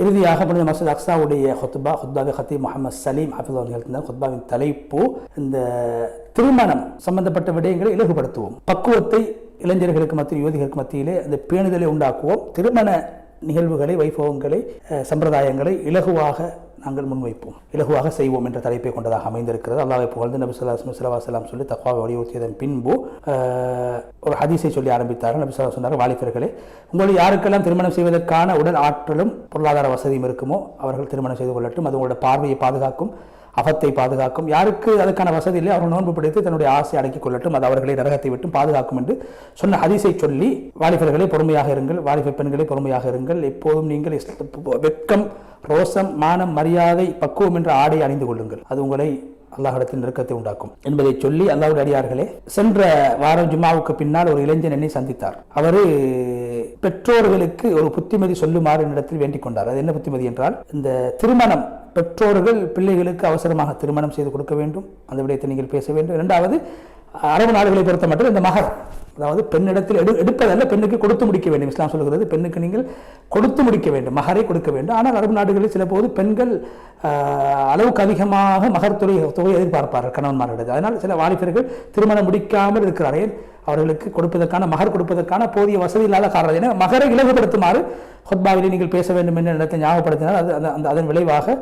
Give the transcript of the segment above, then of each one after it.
இறுதியாக புனித மஸ்ஜித் அக்ஸாவுடைய ஹுத்பாவை ஹத்தீப் முஹம்மது சலீம் ஹஃபிஸ் அவர்கள் நிகழ்த்தினார். ஹுத்பாவின் தலைப்பு இந்த திருமணம் சம்பந்தப்பட்ட விடயங்களை இலகுபடுத்துவோம், பக்குவத்தை இளைஞர்களுக்கு மத்தியில் யுவதிகளுக்கு மத்தியிலே அந்த பேணுதலை உண்டாக்குவோம், திருமண நிகழ்வுகளை வைபவங்களை சம்பிரதாயங்களை இலகுவாக நாங்கள் முன்வைப்போம், இலகுவாக செய்வோம் என்ற தலைப்பை கொண்டதாக அமைந்திருக்கிறது. அல்லாஹ்வை புகழ்ந்து நபி ஸல்லல்லாஹு அலைஹி வஸல்லம் சொல்லி தக்வாவை வலியுறுத்தியதன் பின்பு ஒரு ஹதீஸை சொல்லி ஆரம்பித்தார்கள். நபி ஸல்லல்லாஹு அலைஹி வஸல்லம் வாலிபர்களே, உங்களுடைய யாருக்கெல்லாம் திருமணம் செய்வதற்கான உடல் ஆற்றலும் பொருளாதார வசதியும் இருக்குமோ அவர்கள் திருமணம் செய்து கொள்ளட்டும், அது உங்களுடைய பார்வையை பாதுகாக்கும், அகத்தை பாதுகாக்கும். யாருக்கு அதுக்கான வசதி இல்லை அவர்கள் நோன்பு பிடித்து தன்னுடைய ஆசை அடக்கிக் கொள்ளட்டும், அது அவர்களை நரகத்தை விட்டு பாதுகாக்கும் என்று சொன்ன ஹதீஸை சொல்லி வாலிபர்களே பொறுமையாக இருங்கள், வாலிப பெண்களே பொறுமையாக இருங்கள், எப்போதும் நீங்கள் வெட்கம், ரோசம், மானம், மரியாதை, பக்குவம் என்ற ஆடை அணிந்து கொள்ளுங்கள், அது உங்களை அல்லாஹ்விடத்தில் நெருக்கத்தை உண்டாக்கும் என்பதை சொல்லி, அல்லாஹ்வுடைய அடியார்களே, சென்ற வாரம் ஜும்மாவுக்கு பின்னால் ஒரு இளைஞன் என்னை சந்தித்தார். அவர் பெற்றோர்களுக்கு ஒரு புத்திமதி சொல்லுமாறு என்னிடத்தில் வேண்டிக் கொண்டார். அது என்ன புத்திமதி என்றால், இந்த திருமணம் பெற்றோர்கள் பிள்ளைகளுக்கு அவசரமாக திருமணம் செய்து கொடுக்க வேண்டும், அந்த விடயத்தை நீங்கள் பேச வேண்டும். இரண்டாவது, அரபு நாடுகளை பொறுத்த மட்டும் இந்த மகர், அதாவது பெண்ணிடத்தில் எடுப்பதல்ல, பெண்ணுக்கு கொடுத்து முடிக்க வேண்டும். இஸ்லாம் சொல்கிறது பெண்ணுக்கு நீங்கள் கொடுத்து முடிக்க வேண்டும், மகரை கொடுக்க வேண்டும். ஆனால் அரபு நாடுகளில் சில போது பெண்கள் அளவுக்கு அதிகமாக மகர் தொகை எதிர்பார்ப்பார்கள் கணவன்மார்கள். அதனால் சில வாலிபர்கள் திருமணம் முடிக்காமல் இருக்கிறார்கள். அவர்களுக்கு கொடுப்பதற்கான மகர் கொடுப்பதற்கான போதிய வசதி இல்லாத காரணம் என மகரை இலகுபடுத்துமாறு ஹுத்பாவிலே நீங்கள் பேச வேண்டும் என்ற இடத்தை ஞாபகப்படுத்தினால் அதன் விளைவாக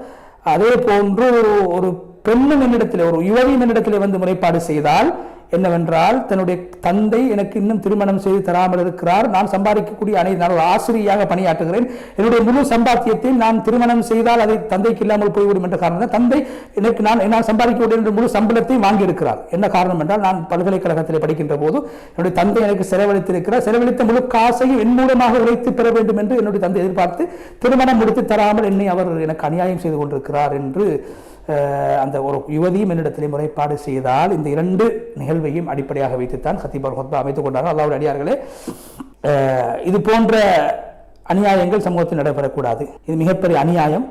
அதே போன்று ஒரு பெண்ணும் என்னிடத்தில், ஒரு யுவதியும் என்னிடத்திலே வந்து முறைப்பாடு செய்தால் என்னவென்றால், தன்னுடைய தந்தை எனக்கு இன்னும் திருமணம் செய்து தராமல் இருக்கிறார், நான் சம்பாதிக்கக்கூடிய நான் ஒரு ஆசிரியராக பணியாற்றுகிறேன், என்னுடைய முழு சம்பாத்தியத்தையும் நான் திருமணம் செய்தால் அதை தந்தைக்கு இல்லாமல் போய்விடும் என்ற காரணம், தந்தை எனக்கு நான் சம்பாதிக்கக்கூடிய முழு சம்பளத்தையும் வாங்கியிருக்கிறார். என்ன காரணம் என்றால், நான் பல்கலைக்கழகத்தில் படிக்கின்ற போது என்னுடைய தந்தை எனக்கு செலவழித்திருக்கிறார், செலவழித்த முழு காசையும் என் மூலமாக உழைத்து பெற வேண்டும் என்று என்னுடைய தந்தை எதிர்பார்த்து திருமணம் முடித்து தராமல் என்னை அவர் எனக்கு அநியாயம் செய்து கொண்டிருக்கிறார் என்று அந்த ஒரு யுவதியும் என்னிடத்திலே முறைப்பாடு செய்தால், இந்த இரண்டு நிகழ்வையும் அடிப்படையாக வைத்துத்தான் ஹத்தீப் ஹுத்பா அமைத்துக் கொண்டார்கள். அல்லாஹ்வுடைய அடியார்களே, இது போன்ற அநியாயங்கள் சமூகத்தில் நடைபெறக்கூடாது. இது மிகப்பெரிய அநியாயம்.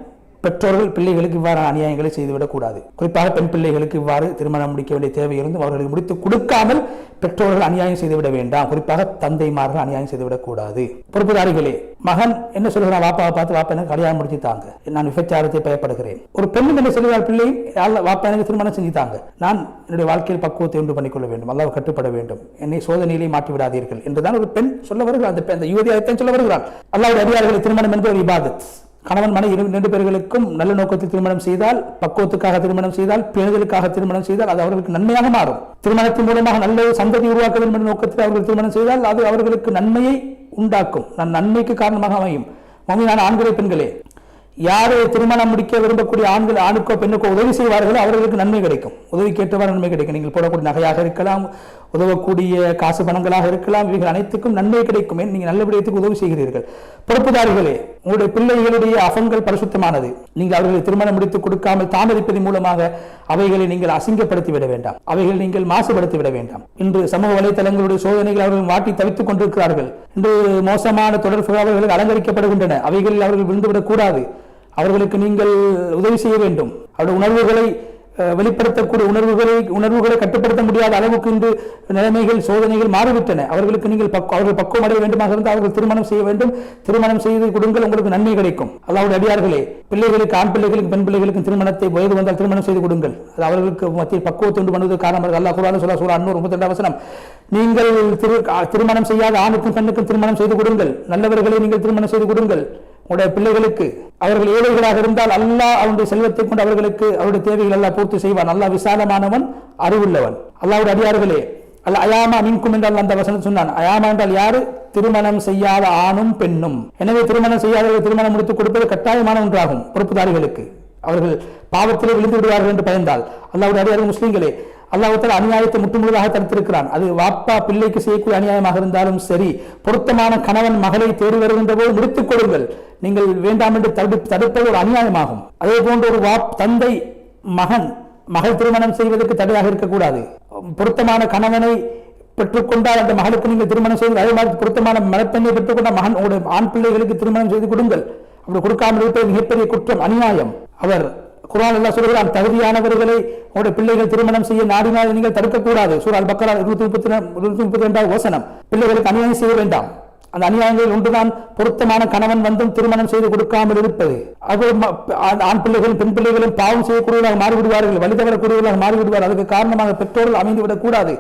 பெற்றோர்கள் பிள்ளைகளுக்கு இவ்வாறான அநியாயங்களை செய்துவிடக்கூடாது. குறிப்பாக பெண் பிள்ளைகளுக்கு இவ்வாறு திருமணம் முடிக்க வேண்டிய தேவை இருந்தும் அவர்களுக்கு முடித்து கொடுக்காமல் பெற்றோர்கள் அநியாயம் செய்துவிட வேண்டாம். குறிப்பாக தந்தைமார்கள் அநியாயம் செய்துவிடக்கூடாது. பொறுப்புதாரிகளே, மகன் என்ன சொல்கிறான், வாப்பாவை பார்த்து, வாப்பா எனக்கு கல்யாணம் முடிச்சு தாங்க, நான் விபச்சாரத்தை பயப்படுகிறேன். ஒரு பெண்ணும் என்ன சொல்கிறார், பிள்ளையும் வாப்பா எனக்கு திருமணம் செஞ்சு தாங்க, நான் என்னுடைய வாழ்க்கையில் பக்குவத்தை உண்டு பண்ணிக்கொள்ள வேண்டும், அல்லாஹ் கட்டுப்பட வேண்டும், என்னை சோதனையிலே மாற்றி விடாதீர்கள் என்றுதான் ஒரு பெண் சொல்ல வருகிறார். அந்த யுவதியைத்தான் சொல்ல வருகிறார். அல்லாஹ்வுடைய அடியார்களை திருமணம் என்பது ஒரு இபாதத். கணவன் மனைவி இரண்டு பேர்களுக்கும் நல்ல நோக்கத்தில் திருமணம் செய்தால், பக்குவத்துக்காக திருமணம் செய்தால், பேணுதலுக்காக திருமணம் செய்தால் அது அவர்களுக்கு நன்மையாக மாறும். திருமணத்தின் மூலமாக நல்ல சந்ததி உருவாக்க வேண்டும் என்ற நோக்கத்தில் அவர்கள் திருமணம் செய்தால் அது அவர்களுக்கு நன்மையை உண்டாக்கும், நன்மைக்கு காரணமாக அமையும். மொழியான ஆண்களே பெண்களே, யாரு திருமணம் முடிக்க விரும்பக்கூடிய ஆண்கள் ஆணுக்கோ பெண்ணுக்கோ உதவி செய்வார்களோ அவர்களுக்கு நன்மை கிடைக்கும், உதவி கேட்டவாறு நன்மை கிடைக்கும். நீங்கள் போடக்கூடிய நகையாக இருக்கலாம், உதவக்கூடிய காசு பணங்களாக இருக்கலாம், இவைகள் அனைத்துக்கும் நன்மை கிடைக்கும். நீங்கள் நல்ல விடயத்துக்கு உதவி செய்கிறீர்கள். பொறுப்புதாரிகளே, உங்களுடைய பிள்ளைகளுடைய அகங்கள் பரிசுத்தமானது. நீங்கள் அவர்களை திருமணம் முடித்துக் கொடுக்காமல் தாமதிப்பதன் மூலமாக அவைகளை நீங்கள் அசிங்கப்படுத்தி விட வேண்டாம், அவைகளை நீங்கள் மாசுபடுத்தி விட வேண்டாம். இன்று சமூக வலைதளங்களுடைய சோதனைகள் அவர்கள் மாட்டி தவித்துக் கொண்டிருக்கிறார்கள். இன்று மோசமான தொடர்புகள் அவர்களுக்கு அலங்கரிக்கப்படுகின்றன. அவைகளில் அவர்கள் விழுந்துவிடக் கூடாது. அவர்களுக்கு நீங்கள் உதவி செய்ய வேண்டும். அவருடைய உணர்வுகளை வெளிப்படுத்தக்கூடிய உணர்வுகளை கட்டுப்படுத்த முடியாத அளவுக்கு இன்று நிலைமைகள் சோதனைகள் மாறிவிட்டன. அவர்களுக்கு நீங்கள் அவர்கள் பக்குவம் அடைய வேண்டுமாக இருந்தால் அவர்கள் திருமணம் செய்ய வேண்டும். திருமணம் செய்து கொடுங்கள், உங்களுக்கு நன்மை கிடைக்கும். அல்லாஹ்வுடைய அடியார்களே, பிள்ளைகளுக்கு, ஆண் பிள்ளைகளுக்கு பெண் பிள்ளைகளுக்கு திருமணத்தை வயது வந்தால் திருமணம் செய்து கொடுங்கள். அது அவர்களுக்கு மத்தியில் பக்குவத்தை உண்டு பண்ணுவதற்கு காரணமாக அல்லாஹ் குர்ஆனில் சூரா அன்-நூர் 32 வசனம், நீங்கள் திருமணம் செய்யாத ஆணுக்கும் பெண்ணுக்கும் திருமணம் செய்து கொடுங்கள், நல்லவர்களை நீங்கள் திருமணம் செய்து கொடுங்கள். உடைய பிள்ளைகளுக்கு அவர்கள் ஏழைகளாக இருந்தால் அல்லாஹ் அவருடைய செல்வத்தை கொண்டு அவர்களுக்கு அவருடைய தேவைகள் எல்லாம் பூர்த்தி செய்வான். அல்லாஹ் விசாலமானவன், அறிவுள்ளவன். அல்லாஹ்வுடைய அடியார்களே, அயாமா மின்கும் என்றால் அந்த வசனம் சொன்னான். அயாமா என்றால் யாரு? திருமணம் செய்யாத ஆணும் பெண்ணும். எனவே திருமணம் செய்யாதவர்கள் திருமணம் முடித்துக் கொடுப்பது கட்டாயமான ஒன்றாகும். பொறுப்புதாரிகளுக்கு அவர்கள் பாவத்திலே விழுந்து விடுவார்கள் என்று பயந்தால், அல்லாஹ்வுடைய அடியார்கள் முஸ்லிம்களே, அல்லாஹ் தஆலா அநியாயத்தை முற்றுமுழுதாக தடுத்திருக்கிறான். அது வாப்பா பிள்ளைக்கு செய்யக்கூடிய அநியாயமாக இருந்தாலும் சரி, பொருத்தமான கணவன் மகளை தேடி வருகின்ற போது முடித்துக் கொடுங்கள். நீங்கள் வேண்டாம் என்று தடுப்பது ஒரு அநியாயமாகும். அதே போன்று ஒரு தந்தை மகள் திருமணம் செய்வதற்கு தடையாக இருக்கக்கூடாது. பொருத்தமான கணவனை பெற்றுக்கொண்டால் அந்த மகளுக்கு நீங்கள் திருமணம் செய்து, அதே மாதிரி பொருத்தமான மனப்பெண்ணை பெற்றுக்கொண்ட மகன் ஆண் பிள்ளைகளுக்கு திருமணம் செய்து கொடுங்கள். அப்படி கொடுக்காமல் இருப்பது மிகப்பெரிய குற்றம், அநியாயம். அவர் குர்ஆன் அல்லாஹ் சொல்கிறான், தகுதியானவர்களை உங்களுடைய பிள்ளைகள் திருமணம் செய்ய நாடினால் நீங்கள் தடுக்கக்கூடாது. சூரா அல் பக்ரா 132 வசனம். பிள்ளைகளுக்கு அநியாயம் செய்ய வேண்டாம். அந்த அநியாயங்களில் ஒன்றுதான் பொருத்தமான கணவன் வந்தும் திருமணம் செய்து கொடுக்காமல் இருப்பது. அது ஆண் பிள்ளைகளும் பெண் பிள்ளைகளும் பாவம் செய்யக்கூடியவர்களாக மாறிவிடுவார்கள், வழிதவரக்கூடியவர்களாக மாறிவிடுவார்கள். அதுக்கு காரணமாக பெற்றோர்கள் அமைந்துவிடக் கூடாது.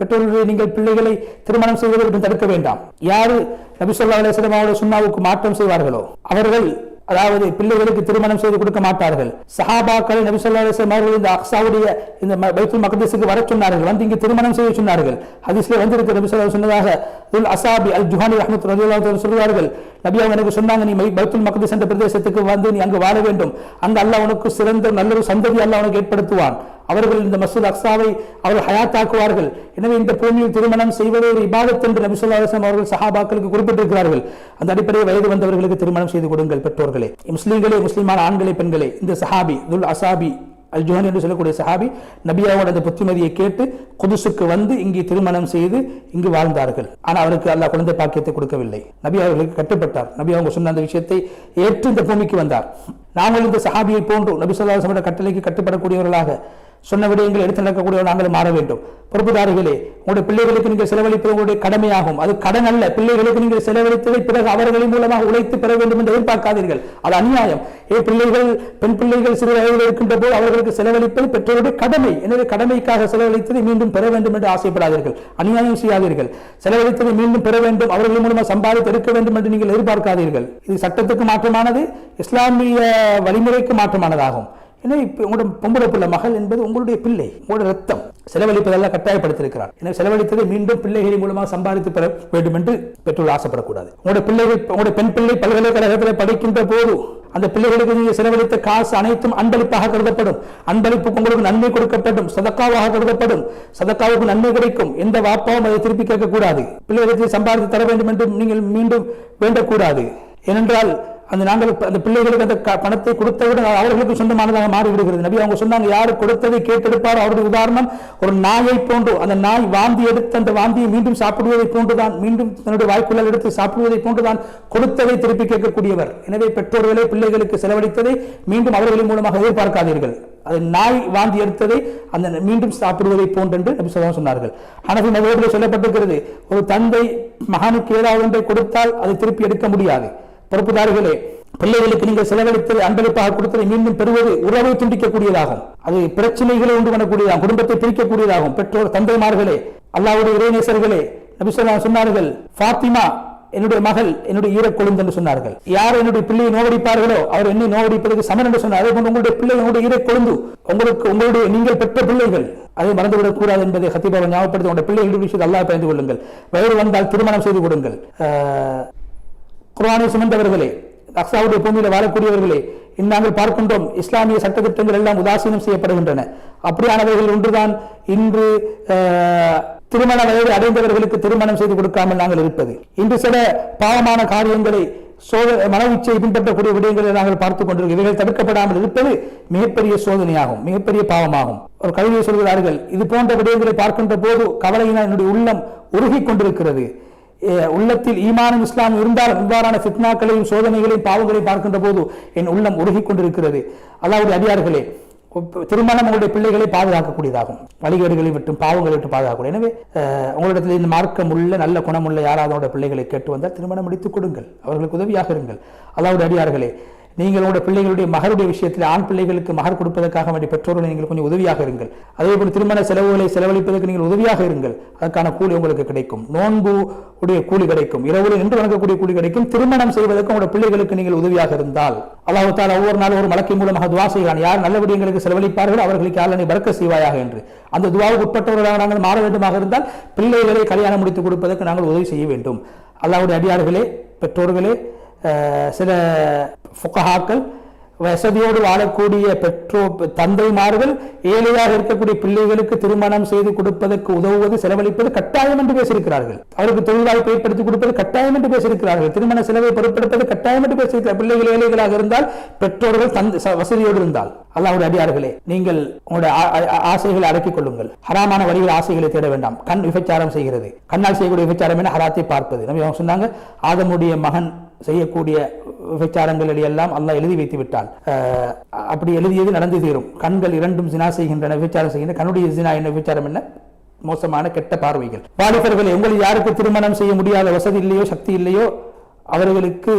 பெற்றோர்களை நீங்கள் பிள்ளைகளை திருமணம் செய்வதற்கு தடுக்க வேண்டாம். யாரு நபி ஸல்லல்லாஹு அலைஹி வஸல்லம் அவருடைய சுன்னாவுக்கு மாற்றம் செய்வார்களோ அவர்கள் அதாவது பிள்ளைகளுக்கு திருமணம் செய்து கொடுக்க மாட்டார்கள். சஹாபாக்களை நபி ஸல்லல்லாஹு அலைஹி வஸல்லம் அவர்கள் இந்த அக்ஸாவுடைய இந்த பைத்துல் மக்திஸுக்கு வர சொன்னார்கள், வந்து இங்கு திருமணம் செய்ய சொன்னார்கள். ஹதீஸ்ல வந்திருக்கிற நபி ஸல்லல்லாஹு அலைஹி வஸல்லம் சொன்னதாக துல் அஸாபி அல் ஜுஹானி ரஹ்மத்துல்லாஹி அலைஹி சொல்வார்கள், நபி அவங்க எனக்கு சொன்னாங்க, நீ பைத்துல் மக்திஸ் என்ற பிரதேசத்துக்கு வந்து நீ அங்கு வாழ வேண்டும், அங்கு அல்லாஹ் உனக்கு சிறந்த நல்லொரு சந்ததி அல்லாஹ் உனக்கு ஏற்படுத்துவான், அவர்கள் இந்த மஸ்ஜித் அக்ஸாவை அவர்கள் ஹயாத்தாக்குவார்கள். எனவே இந்த பூமியில் திருமணம் செய்வதை ஒரு இபாதத் என்று நபி ஸல்லல்லாஹு அலைஹி வஸல்லம் அவர்கள் சஹாபாக்களுக்கு குறிப்பிட்டிருக்கிறார்கள். அந்த அடிப்படையில் வயது வந்தவர்களுக்கு திருமணம் செய்து கொடுங்கள் பெற்றோர்களே. முஸ்லீம்களே, முஸ்லிமான ஆண்களே, பெண்களே, இந்த சஹாபி துல் அஸாபி அல் ஜுஹானி என்று சொல்லக்கூடிய சஹாபி நபியாவோட அந்த புத்திமதியை கேட்டு குதுசுக்கு வந்து இங்கு திருமணம் செய்து இங்கு வாழ்ந்தார்கள். ஆனால் அவருக்கு அல்லாஹ் குழந்தை பாக்கியத்தை கொடுக்கவில்லை. நபி அவர்களுக்கு கட்டுப்பட்டார். நபி அவங்க சொன்ன அந்த விஷயத்தை ஏற்று இந்த பூமிக்கு வந்தார். நாங்கள் இந்த சஹாபியை போன்று நபி ஸல்லல்லாஹு அலைஹி வஸல்லம் கட்டளைக்கு கட்டுப்படக்கூடியவர்களாக சொன்ன விடயங்கள் எடுத்து நடக்கக்கூடிய நாங்கள் மாற வேண்டும். பொறுப்புதாரிகளே, உங்களுடைய பிள்ளைகளுக்கு நீங்கள் செலவழிப்பது உங்களுடைய கடமையாகும். அது கடன் அல்ல. பிள்ளைகளுக்கு நீங்கள் செலவழித்ததை பிறகு அவர்களின் மூலமாக உழைத்து பெற வேண்டும் என்று எதிர்பார்க்காதீர்கள். அது அநியாயம். பிள்ளைகள், பெண் பிள்ளைகள் சிறு வயதில் இருக்கின்ற போது அவர்களுக்கு செலவழிப்பது பெற்றோருடைய கடமை. எனவே கடமைக்காக செலவழித்ததை மீண்டும் பெற வேண்டும் என்று ஆசைப்படாதீர்கள். அநியாயம் செய்யாதீர்கள். செலவழித்ததை மீண்டும் பெற வேண்டும், அவர்கள் மூலமாக சம்பாதித்து எடுக்க வேண்டும் என்று நீங்கள் எதிர்பார்க்காதீர்கள். இது சட்டத்துக்கு மாற்றமானது, இஸ்லாமிய வழிமுறைக்கு மாற்றமானதாகும். எனவே உங்களோட பொம்பளை பிள்ளை மகள் என்பது உங்களுடைய பிள்ளை, உங்களோட ரத்தம். செலவழிப்பதெல்லாம் கட்டாயப்படுத்தியிருக்கிறார். எனவே செலவழித்ததை மீண்டும் பிள்ளைகளின் மூலமாக சம்பாதித்து பெற வேண்டும் என்று பெற்றோர் ஆசைப்படக்கூடாது. உங்களுடைய பிள்ளைகள், உங்களுடைய பெண் பிள்ளை பல்கலைக்கழகத்தில் படிக்கின்ற போது அந்த பிள்ளைகளுக்கு நீங்கள் செலவழித்த காசு அனைத்தும் அன்பளிப்பாக கருதப்படும். அன்பளிப்புக்கு உங்களுக்கு நன்மை கொடுக்கப்படும், சதக்காவாக கருதப்படும். சதக்காவுக்கு நன்மை கிடைக்கும். எந்த வாப்பாவும் அதை திருப்பி கேட்கக்கூடாது. பிள்ளைகளுக்கு சம்பாதித்து தர வேண்டும் என்று நீங்கள் மீண்டும் வேண்டக்கூடாது. ஏனென்றால் அந்த பிள்ளைகளுக்கு அந்த பணத்தை கொடுத்தவுடன் அவர்களுக்கு சொந்தமானதாக மாறிவிடுகிறது. நபி அவங்க சொன்னாங்க, யாரு கொடுத்ததை கேட்டெடுப்பாரோ அவருடைய உதாரணம் ஒரு நாயை போன்று. அந்த நாய் வாந்தி எடுத்து அந்த வாந்தியை மீண்டும் சாப்பிடுவதை போன்றுதான், மீண்டும் தன்னுடைய வாய்க்குள்ள எடுத்து சாப்பிடுவதை போன்றுதான் கொடுத்ததை திருப்பி கேட்கக்கூடியவர். எனவே பெற்றோர்களே பிள்ளைகளுக்கு செலவழித்ததை மீண்டும் அவர்களின் மூலமாக எதிர்பார்க்காதீர்கள். அது நாய் வாந்தி எடுத்ததை அந்த மீண்டும் சாப்பிடுவதை போன்றென்று நபி ஸல்லல்லாஹு அலைஹி சொன்னார்கள். ஹனஃபி மذஹபில் சொல்லப்பட்டிருக்கிறது, ஒரு தந்தை மகனுக்கு ஏதாவது ஒன்றை கொடுத்தால் அதை திருப்பி எடுக்க முடியாது. பொறுப்புதாரிகளே, பிள்ளைகளுக்கு நீங்கள் செலவழித்ததை அன்பளிப்பாக கொடுத்ததை மீண்டும் பெறுவது உறவை துண்டிக்கக்கூடியதாகும். அது பிரச்சனைகளை உண்டு பண்ணக்கூடியதாகும், குடும்பத்தை பிரிக்கக்கூடியதாகும். பெற்றோர் தந்தைமார்களே, அல்லாஹ்வுடைய இறைநேசர்களே, நபி ஸல்லல்லாஹு அலைஹி சொன்னார்கள், ஃபாத்திமா என்னுடைய மகள் என்னுடைய ஈரக்கொழுந்து என்று சொன்னார்கள். யார் என்னுடைய பிள்ளையை நோவடிப்பார்களோ அவர் என்னை நோவடிப்பதற்கு சமன் என்று சொன்னார். அதே போன்று உங்களுடைய பிள்ளை என்னுடைய ஈரக்கொழுந்து, உங்களுடைய நீங்கள் பெற்ற பிள்ளைகள், அதை மறந்துவிடக் கூடாது என்பதை ஹத்தீப் ஞாபகப்படுத்தி உங்களுடைய பிள்ளைகளுடைய விஷயத்தை அல்லாஹ் பயந்து கொள்ளுங்கள். வயது வந்தால் திருமணம் செய்து கொடுங்கள். குர்ஆனை சுமந்தவர்களே, அக்ஸாவுடைய பூமியில் வாழக்கூடியவர்களே, நாங்கள் பார்க்கின்றோம் இஸ்லாமிய சட்டத்திட்டங்கள் எல்லாம் உதாசீனம் செய்யப்படுகின்றன. அப்படியானவர்கள் ஒன்றுதான் இன்று திருமண வயது அடைந்தவர்களுக்கு திருமணம் செய்து கொடுக்காமல் நாங்கள் இருப்பது. இன்று சில பாவமான காரியங்களை மனவிச்சை பின்பற்றக்கூடிய விடயங்களை நாங்கள் பார்த்துக் கொண்டிருக்கிறோம். இவைகள் தடுக்கப்படாமல் இருப்பது மிகப்பெரிய சோதனையாகும், மிகப்பெரிய பாவமாகும். ஒரு கவிதை சொல்கிறார்கள், இது போன்ற விடயங்களை பார்க்கின்ற போது கவலையினால் என்னுடைய உள்ளம் உருகிக் கொண்டிருக்கிறது. உள்ளத்தில் ஈமானும் இஸ்லாம் இருந்தால் இவ்வாறான ஃபித்னாக்களையும் சோதனைகளையும் பாவங்களையும் பார்க்கின்ற போது என் உள்ளம் உருகிக் கொண்டிருக்கிறது. அல்லாஹ்வுடைய அடியார்களே, திருமணம் உங்களுடைய பிள்ளைகளை பாதுகாக்கக்கூடியதாகும், வழிகேடுகளை விட்டும் பாவங்களை விட்டு பாதுகாக்கக்கூடிய. எனவே உங்களிடத்தில் இந்த மார்க்கம் உள்ள நல்ல குணமுள்ள யாராவது பிள்ளைகளை கேட்டு வந்தால் திருமணம் முடித்துக் கொடுங்கள், அவர்களுக்கு உதவியாக இருங்கள். அல்லாஹ்வுடைய அடியார்களே, நீங்கள் உங்களுடைய பிள்ளைகளுடைய மகருடைய விஷயத்தில் ஆண் பிள்ளைகளுக்கு மகர் கொடுப்பதற்காக வேண்டிய பெற்றோர்களை நீங்கள் கொஞ்சம் உதவியாக இருங்கள். அதே போல் திருமண செலவுகளை செலவழிப்பதற்கு நீங்கள் உதவியாக இருங்கள். அதற்கான கூலி உங்களுக்கு கிடைக்கும். நோன்பு உடைய கூலி கிடைக்கும், இரவு நின்று வணங்கக்கூடிய கூலி கிடைக்கும். திருமணம் செய்வதற்கு உங்களுடைய பிள்ளைகளுக்கு நீங்கள் உதவியாக இருந்தால் அல்லாஹ் தஆலா ஒவ்வொரு நாளும் ஒரு மலக்கின் மூலமாக துஆ செய்கிறான், யார் நல்ல விடயங்களுக்கு செலவழிப்பார்களோ அவர்களுக்கு அல்லாஹ் பரக்கத் செய்வாயாக என்று. அந்த துஆவுக்கு உட்பட்டவர்களாக நாங்கள் மாற வேண்டுமாக இருந்தால் பிள்ளைகளை கல்யாணம் முடித்துக் கொடுப்பதற்கு நாங்கள் உதவி செய்ய வேண்டும். அல்லாஹ்வுடைய அடியார்களே, பெற்றோர்களே, சில ஃபுகஹாக்கள் வசதியோடு வாழக்கூடிய தந்தைமார்கள் ஏழையாக இருக்கக்கூடிய பிள்ளைகளுக்கு திருமணம் செய்து கொடுப்பதற்கு உதவுவது, செலவழிப்பது கட்டாயம் என்று பேசியிருக்கிறார்கள். அவருக்கு தொழில் வாய்ப்பை ஏற்படுத்தி கொடுப்பது கட்டாயம் என்று பேசியிருக்கிறார்கள். திருமண செலவை பொருட்படுத்துவது கட்டாயம் என்று பேசியிருக்கிறார். பிள்ளைகள் ஏழைகளாக இருந்தால், பெற்றோர்கள் வசதியோடு இருந்தால். அல்லாஹ்வுடைய அடியார்களே, நீங்கள் உங்களுடைய ஆசைகளை அடக்கிக் கொள்ளுங்கள். ஹராமான வழியில் ஆசைகளை தேட வேண்டாம். கண் விபச்சாரம் செய்கிறது. கண்ணால் செய்யக்கூடிய விபச்சாரம் என ஹராத்தை பார்ப்பது. நம்ம சொன்னாங்க, ஆதமுடைய மகன் செய்யக்கூடிய விபச்சாரங்கள் எல்லாம் அல்லாஹ் எழுதி வைத்து விட்டால் அப்படி எழுதியது நடந்து தீரும். கண்கள் இரண்டும் ஜினா செய்கின்றன, விபச்சாரம் செய்கின்றன. கண்ணுடைய ஜினா என்ன, விபச்சாரம் என்ன? மோசமான கெட்ட பார்வைகள். வாலிபர்களை, உங்களில் யாருக்கு திருமணம் செய்ய முடியாத வசதி இல்லையோ சக்தி இல்லையோ அவர்களுக்கு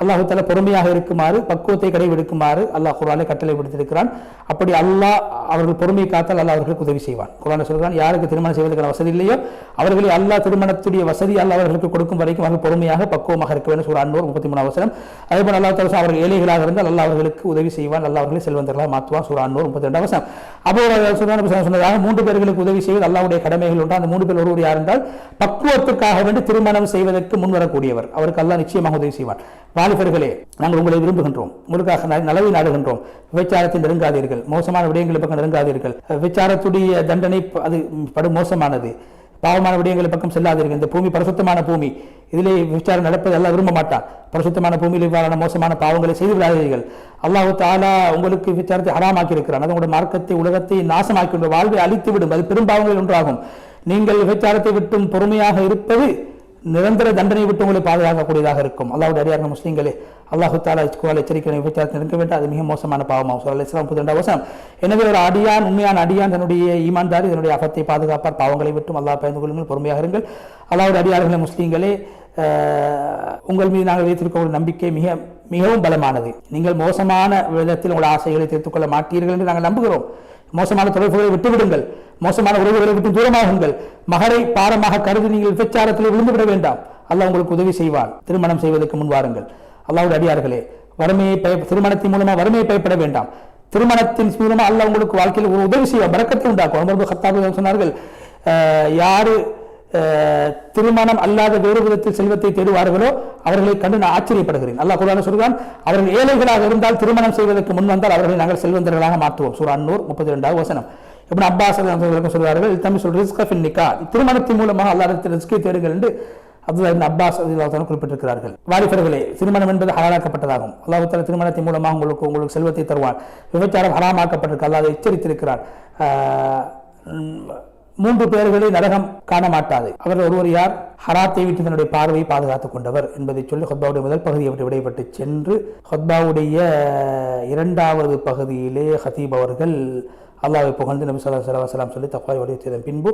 அல்லாஹ் தஆலா பொறுமையாக இருக்குமாறு, பக்குவத்தை கடைபிடிக்குமாறு அல்லாஹ் குர்ஆனிலே கட்டளை விடுத்திருக்கிறான். அப்படி அல்லாஹ் அவர்கள் பொறுமை காத்தால் அல்லாஹ் அவர்களுக்கு உதவி செய்வான். குர்ஆனில் சொல்கிறான், யாருக்கு திருமணம் செய்வதற்கான வசதி இல்லையோ அவர்களை அல்லாஹ் திருமணத்துடைய வசதி அல்லாஹ் அவர்களுக்கு கொடுக்கும் வரைக்கும் அவர்கள் பொறுமையாக பக்குவமாக இருக்க வேண்டும். சூரா அன்-நூர் 33 வசனம். அதேபோல் அல்லாஹ் தஆலா அவர்கள் ஏழைகளாக இருந்தால் அல்லாஹ் அவர்களுக்கு உதவி செய்வான், அல்லாஹ் அவர்களை செல்வந்தர்களாக மாற்றுவான். சூரா அன்-நூர் 32 வசனம். அப்போ சொன்னதாக 3 பேர்களுக்கு உதவி செய்வது அல்லாஹ்வுடைய கடமைகள் ஒன்று. அந்த 3 பேர் ஒருவர் யார் என்றால் பக்குவத்துக்காக வேண்டி திருமணம் செய்வதற்கு முன்வரக்கூடியவர். அவருக்கு அல்லாஹ் நிச்சயமாக உதவி செய்வான். வாலிபர்களே, நாங்கள் உங்களை விரும்புகின்றோம், உங்களுக்காக நலவை நாடுகின்றோம். விபச்சாரத்தை நெருங்காதீர்கள், மோசமான விடயங்களை பக்கம் நெருங்காதீர்கள். விபச்சாரத்துடைய தண்டனை அது படு மோசமானது. பாவமான விடயங்களை பக்கம் செல்லாதீர்கள். இந்த பூமி பரிசுத்தமான பூமி, இதிலே விபச்சாரம் நடப்பது எல்லாம் விரும்ப மாட்டான். பரிசுத்தமான பூமியில் இவ்வாறான மோசமான பாவங்களை செய்து விடாதீர்கள். அல்லாஹ் தஆலா உங்களுக்கு விபச்சாரத்தை ஹராமாக்கி இருக்கிறான். அது உங்களுடைய மார்க்கத்தை, உலகத்தை நாசமாக்கி வாழ்வை அழித்து விடும். அது பெரும் பாவங்களில் ஒன்றாகும். நீங்கள் விபச்சாரத்தை விட்டும் பொறுமையாக இருப்பது நிரந்தர தண்டனை விட்டு உங்களை பாதுகாக்கக்கூடியதாக இருக்கும். அல்லாஹ்வுடைய அடியார்கள் முஸ்லிம்களே, அல்லாஹ் தஆலா எச்சரிக்கை விபச்சாரத்தை நிற்க வேண்டும். அது மிக மோசமான பாவமாகும். சூரா அல்-இஸ்ரா 32 வசனம். எனவே ஒரு அடியான், உண்மையான அடியான் தன்னுடைய ஈமான்தாரி தன்னுடைய அகத்தை பாதுகாப்பார். பாவங்களை விட்டும் அல்லாஹ் பயந்து கொள்ளுங்கள், பொறுமையாக இருங்கள். அல்லாஹ்வுடைய அடியார்களே முஸ்லிம்களே, உங்கள் மீது நாங்கள் வைத்திருக்க நம்பிக்கை மிகவும் பலமானது. நீங்கள் மோசமான விதத்தில் உங்கள் ஆசைகளை தீர்த்துக் கொள்ள மாட்டீர்கள் என்று நாங்கள் நம்புகிறோம். மோசமான தொடர்புகளை விட்டுவிடுங்கள், மோசமான உறவுகளை விட்டு தூரமாகுங்கள். மகரை பாரமாக கருதி நீங்கள் விபச்சாரத்தில் விழுந்துவிட வேண்டாம். அல்லாஹ் உங்களுக்கு உதவி செய்வான். திருமணம் செய்வதற்கு முன் வாருங்கள். அல்லாஹ்வுடைய அடியார்களே, திருமணத்தின் மூலமா வறுமையை பயப்பட வேண்டாம். திருமணத்தின் மூலமா அல்லாஹ் உங்களுக்கு வாழ்க்கையில் ஒரு உதவி செய்வார், பரக்கத்தை உண்டாக்கும். உமர் இப்னு கத்தாப் சொன்னார்கள், யாரு திருமணம் அல்லாத வேறு விதத்தில் செல்வத்தை தேடுவார்களோ அவர்களை கண்டு நான் ஆச்சரியப்படுகிறேன். அல்லாஹ் குர்ஆனில் சொல்கிறான், அவர்கள் ஏழைகளாக இருந்தால் திருமணம் செய்வதற்கு முன் வந்தால் அவர்களை நாங்கள் செல்வந்தர்களாக மாற்றுவோம். சூரா அன்-நூர் 32 வசனம். இப்னு அப்பாஸ் சொல்வார்கள், திருமணத்தின் மூலமாக அல்லாஹ்விடத்தில் ரிஸ்கை தேடுங்கள் என்று அப்துல்லாஹ் இப்னு அப்பாஸ் குறிப்பிட்டிருக்கிறார்கள். வாலிபர்களே, திருமணம் என்பது ஹலாலாக்கப்பட்டதாகும். அல்லாஹ் தஆலா திருமணத்தின் மூலமாக உங்களுக்கு செல்வத்தை தருவான். விபச்சாரம் ஹராமாக்கப்பட்டிருக்கு, அல்லாஹ் எச்சரித்திருக்கிறார். 3 பேர்களை நரகம் காண மாட்டாது. அவர் ஒருவர் யார்? ஹராத்தை விட்டு தன்னுடைய பார்வையை பாதுகாத்துக் கொண்டவர் என்பதை சொல்லி ஹுத்பாவுடைய முதல் பகுதியை விட்டு விடைபெற்று சென்று ஹுத்பாவுடைய 2வது பகுதியிலே ஹதீப் அவர்கள் அல்லாஹ்வை புகழ்ந்து நபி ஸல்லல்லாஹு அலைஹி வஸல்லம் சொல்லி தக்வாவை வலியுறுத்தியதன் பின்பு,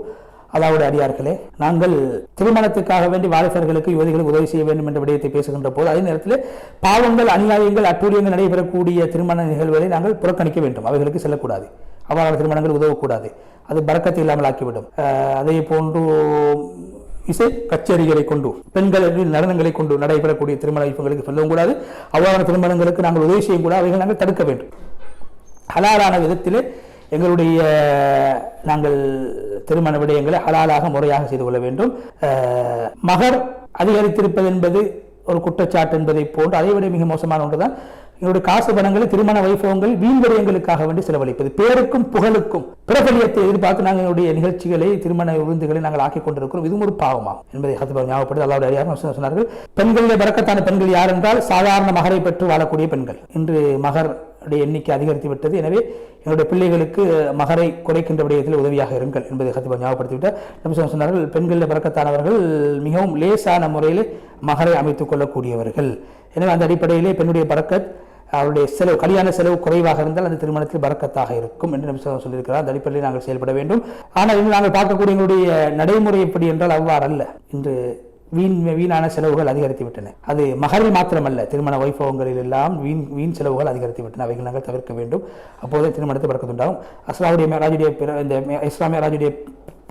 அல்லாஹ்வுடைய அடியார்களே, நாங்கள் திருமணத்துக்காக வேண்டி வாலிபர்களுக்கு, யுவதிகளுக்கு உதவி செய்ய வேண்டும் என்ற விடயத்தை பேசுகின்ற போது அதே நேரத்தில் பாவங்கள், அநியாயங்கள், அட்டூழியங்கள் நடைபெறக்கூடிய திருமண நிகழ்வுகளை நாங்கள் புறக்கணிக்க வேண்டும். அவைகளுக்கு செல்லக்கூடாது. அவ்வாறான திருமணங்கள் உதவக்கூடாது. அது பரக்கத்தை இல்லாமல் ஆக்கிவிடும். அதே போன்று இசை கச்சேரிகளை கொண்டு, பெண்களின் நடனங்களை கொண்டு நடைபெறக்கூடிய திருமண வைப்புகளுக்கு செல்லவும் கூடாது. அவ்வாறான திருமணங்களுக்கு நாங்கள் உதவி செய்யக்கூடாது. அவைகள் நாங்கள் தடுக்க வேண்டும். ஹலாலான விதத்திலே எங்களுடைய நாங்கள் திருமண விடயங்களை ஹலாலாக முறையாக செய்து கொள்ள வேண்டும். மகர் அதிகரித்திருப்பது என்பது ஒரு குற்றச்சாட்டு என்பதை போன்று அதைவிட மிக மோசமான ஒன்றுதான் எங்களுடைய காசு பணங்களை திருமண வைபவங்கள் வீண் விடயங்களுக்காக வேண்டி செலவழிப்பது. பேருக்கும் புகழுக்கும் பிரபலியத்தை எதிர்பார்த்து நாங்கள் எங்களுடைய நிகழ்ச்சிகளை, திருமண விருந்துகளை நாங்கள் ஆக்கிக் கொண்டிருக்கிறோம். இதுவும் ஒரு பாவமாகும் என்பதை ஹதீப் ஞாபகப்படுத்தி அல்லாஹ்வுடைய அடியார்கள் சொன்னார்கள். பெண்களிலே பரக்கத்தான பெண்கள் யார் என்றால் சாதாரண மகரை பெற்று வாழக்கூடிய பெண்கள். இன்று மகர் எண்ணிக்கை அதிகரித்து விட்டது. எனவே என்னுடைய பிள்ளைகளுக்கு மகரை குறைக்கின்ற விடயத்தில் உதவியாக இருங்கள் என்பதை ஹதீப் ஞாபகப்படுத்திவிட்டார். நபி ஸல்லல்லாஹு அலைஹி வஸல்லம் சொன்னார்கள், பெண்களில் பரக்கத்தானவர்கள் மிகவும் லேசான முறையில் மகரை அமைத்துக் கொள்ளக்கூடியவர்கள். எனவே அந்த அடிப்படையிலே பெண்ணுடைய பரக்கத், அவருடைய செலவு, கல்யாண செலவு குறைவாக இருந்தால் அந்த திருமணத்தில் பரக்கத்தாக இருக்கும் என்று நபி ஸல்லல்லாஹு அலைஹி வஸல்லம் சொல்லியிருக்கிறார். அந்த அடிப்படையில் நாங்கள் செயல்பட வேண்டும். ஆனால் இன்று நாங்கள் பார்க்கக்கூடிய எங்களுடைய நடைமுறை எப்படி என்றால் அவ்வாறு அல்ல. இன்று வீணான செலவுகள் அதிகரித்து விட்டன. அது மகரில் மாத்திரமல்ல, திருமண வைபவங்களில் எல்லாம் வீண் செலவுகள் அதிகரித்து விட்டன. அவைகள் நாங்கள் தவிர்க்க வேண்டும். அப்போதே திருமணத்தை பரக்கத்துண்டாகும். இஸ்லாமிய ராஜுடைய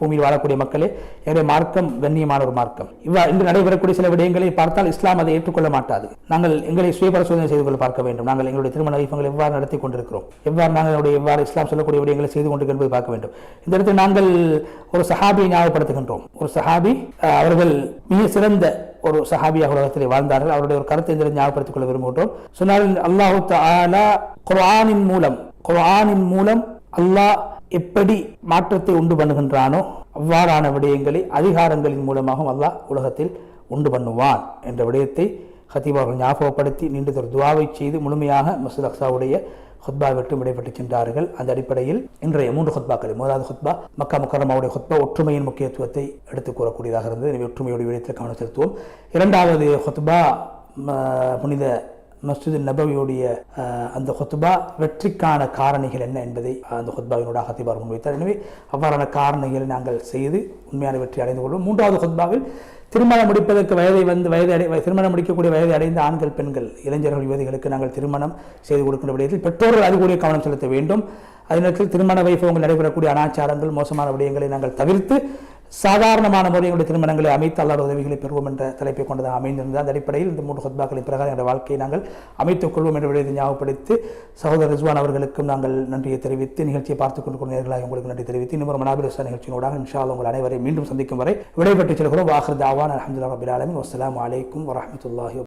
பூமியில் வாழக்கூடிய மக்களே, என்னுடைய மார்க்கம் கண்ணியமான ஒரு மார்க்கம். இன்று நடைபெறக்கூடிய சில விடயங்களை பார்த்தால் இஸ்லாம் அதை ஏற்றுக்கொள்ள மாட்டாது. நாங்கள் எங்களை சுய பரிசோதனை செய்து கொள்ள பார்க்க வேண்டும். நாங்கள் எங்களுடைய திருமண வைபவங்களை எவ்வாறு நடத்தி கொண்டிருக்கிறோம், எவ்வாறு இஸ்லாம் சொல்லக்கூடிய விடயங்களை செய்து கொண்டிருக்கிறோம் என்பதை பார்க்க வேண்டும். இந்த இடத்தில் நாங்கள் ஒரு சஹாபியை ஞாபகப்படுத்துகின்றோம். ஒரு சஹாபி, அவர்கள் மிக சிறந்த ஒரு சஹாபியாக உலகத்திலே வாழ்ந்தார்கள். அவருடைய ஒரு கருத்தை இந்த ஞாபகப்படுத்திக் கொள்ள விரும்புகின்றோம். சொன்னால், அல்லாஹு தஆலா குர்ஆனின் மூலம் அல்லாஹ் எப்படி மாற்றத்தை உண்டு பண்ணுகின்றானோ அவ்வாறான விடயங்களை அதிகாரங்களின் மூலமாகவும் அல்லாஹ் உலகத்தில் உண்டு பண்ணுவான் என்ற விடயத்தை ஹதீப் அவர்கள் ஞாபகப்படுத்தி நீண்ட ஒரு துஆவை செய்து முழுமையாக மஸ்ஜித் அக்ஸாவுடைய ஹுத்பா விட்டு விடைபெற்று சென்றார்கள். அந்த அடிப்படையில் இன்றைய 3 ஹுத்பாக்கள், முதலாவது ஹுத்பா மக்கா முக்கர்ரமாவுடைய ஹுத்பா ஒற்றுமையின் முக்கியத்துவத்தை எடுத்துக் கூறக்கூடியதாக இருந்தது. எனவே ஒற்றுமையுடைய விடயத்தில் கவனம் செலுத்துவோம். 2வது ஹுத்பா புனித மஸ்ஜித் நபவியுடைய அந்த ஹுத்பா வெற்றிக்கான காரணிகள் என்ன என்பதை அந்த ஹுத்பாவினோட ஹத்தீபார் முன்வைத்தார். எனவே அவ்வாறான காரணிகளை நாங்கள் செய்து உண்மையான வெற்றி அடைந்து கொள்வோம். மூன்றாவது ஹுத்பாவில் திருமணம் முடிப்பதற்கு திருமணம் முடிக்கக்கூடிய வயதை அடைந்த ஆண்கள், பெண்கள், இளைஞர்கள், யுவதிகளுக்கு நாங்கள் திருமணம் செய்து கொடுக்கின்ற விடயத்தில் பெற்றோர்கள் அதிகூடிய கவனம் செலுத்த வேண்டும். அதே நேரத்தில் திருமண வைபவங்கள் நடைபெறக்கூடிய அனாச்சாரங்கள், மோசமான விடயங்களை நாங்கள் தவிர்த்து சாதாரணமான முறைகளுடைய திருமணங்களை அமைத்து அல்லாஹ்வுடைய உதவிகளை பெறுவோம் என்ற தலைப்பை கொண்டதாக அமைந்திருந்தது. அந்த அடிப்படையில் இந்த 3 ஹுத்பாக்களின் பிரகாரம் எங்களுடைய வாழ்க்கையை நாங்கள் அமைத்துக் கொள்வோம் என்ற விடயத்தை ஞாபகப்படுத்தி சகோதரர் ரிஸ்வான் அவர்களுக்கும் நாங்கள் நன்றியை தெரிவித்து, நிகழ்ச்சியை பார்த்துக் கொண்டு நேர்களாக உங்களுக்கு நன்றி தெரிவித்து, இன்னும் ஒரு மனாபிர் உஸ்தாத் நிகழ்ச்சியோடாக இன்ஷா அல்லாஹ் உங்கள் அனைவரை மீண்டும் சந்திக்கும் வரை விடைபெற்றுச் செல்கிறோம். வாஹிர் தாவான் அல்ஹம்துலில்லாஹி ரப்பில் ஆலமீன். வஸ்ஸலாமு அலைக்கும் வரஹ்மத்துல்லாஹி